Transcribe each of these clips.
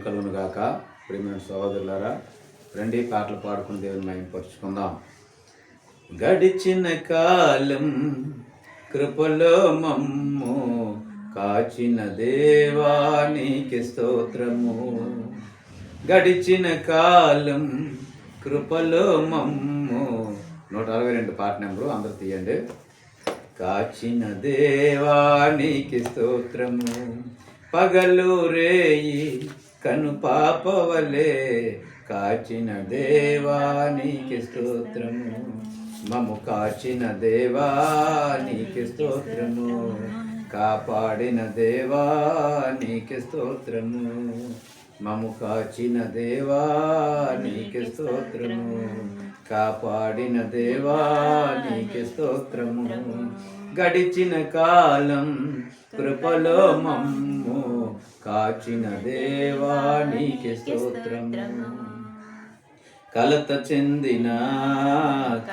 కలుగును గాక. ప్రియమైన సహోదరులారా, రండి పాటలు పాడుకుని దేవుని మహిమపరుచుకుందాం. గడిచిన కాలం కృపలో మమ్ము కాచిన దేవానికి స్తోత్రము. గడిచిన కాలం కృపలో మమ్ము 162 పాట నెంబరు అందరూ తీయండి. కాచిన దేవానికి స్తోత్రము. పగలు రేయి కను పాపవలే కాచిన దేవానికి స్తోత్రము. మము కాచిన దేవానికి స్తోత్రము. కాపాడిన దేవానికి స్తోత్రము. మము కాచిన దేవానికి స్తోత్రము. కాపాడిన దేవానికి స్తోత్రము. గడిచిన కాలం కృపలో మమ్ము కాచిన దేవానికి స్తోత్రము. కలత చెందిన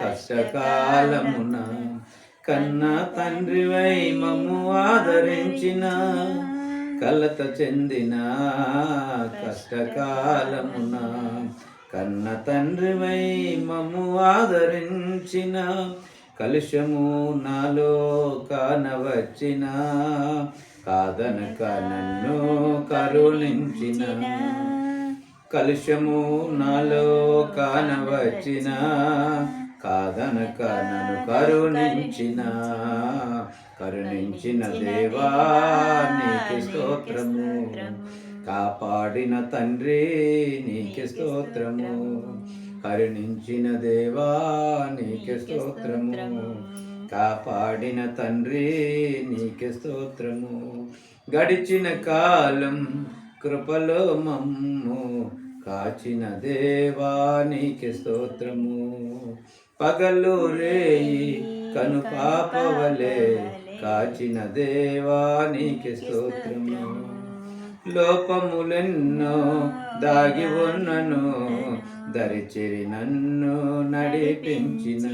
కష్టకాలమున కన్న తండ్రివై మమ్ము ఆదరించిన. కలత చెందిన కష్టకాలమున కన్న తండ్రివై మమ్ము ఆదరించిన. కలుషము నాలో కానవచ్చిన కాదనక నన్ను కరుణించిన. కలుషము నాలో కానవచ్చిన కాదనక నన్ను కరుణించిన. కరుణించిన దేవానికి స్తోత్రము. కాపాడిన తండ్రి నీకు స్తోత్రము. కరుణించిన దేవానికి స్తోత్రము. కాపాడిన తండ్రి నీకు స్తోత్రము. గడిచిన కాలం కృపలో మమ్ము కాచిన దేవానికి స్తోత్రము. పగలు రేయి కను పాపవలే కాచిన దేవానికి స్తోత్రము. లోపములెన్నో దాగి ఉన్నను దరిచేరి నన్ను నడిపించిన.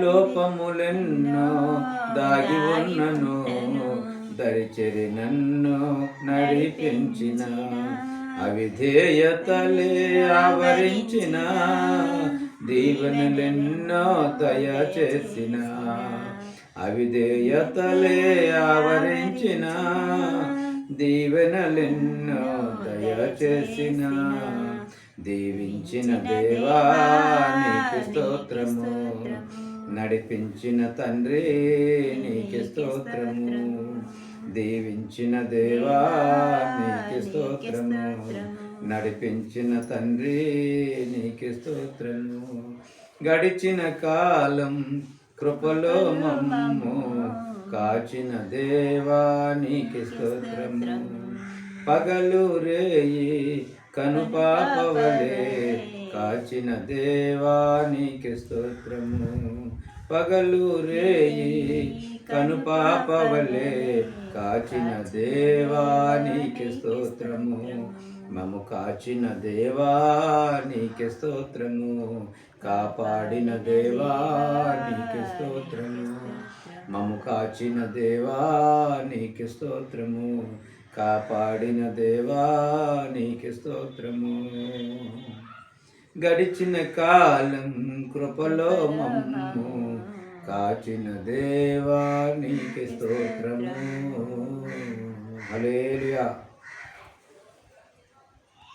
లోపములెన్నో దాగి ఉన్నను దరిచేరి నన్ను నడిపించిన. అవిధేయతలే ఆవరించిన దీవెనలెన్నో దయచేసిన. అవిధేయతలే ఆవరించిన దీవెనలెన్నో దయచేసిన. దీవించిన దేవానికి స్తోత్రము. నడిపించిన తండ్రి నీకు స్తోత్రము. దీవించిన దేవానికి స్తోత్రము. నడిపించిన తండ్రి నీకు స్తోత్రము. గడిచిన కాలం కృపలో మమ్ము కాచిన దేవానికి స్తోత్రము. పగలు రేయి కను పాపవలే కాచిన దేవానికి స్తోత్రము. పగలు రేయి కను పాపవలే కాచిన దేవానికి స్తోత్రము. మము కాచిన దేవానికి స్తోత్రము. కాపాడిన దేవానికి స్తోత్రము. మము కాచిన దేవానికి స్తోత్రము. కాపాడిన దేవానికి స్తోత్రము. గడిచిన కాలం కృపలో మమ్ము కాచిన దేవానికి స్తోత్రము. హల్లెలూయా.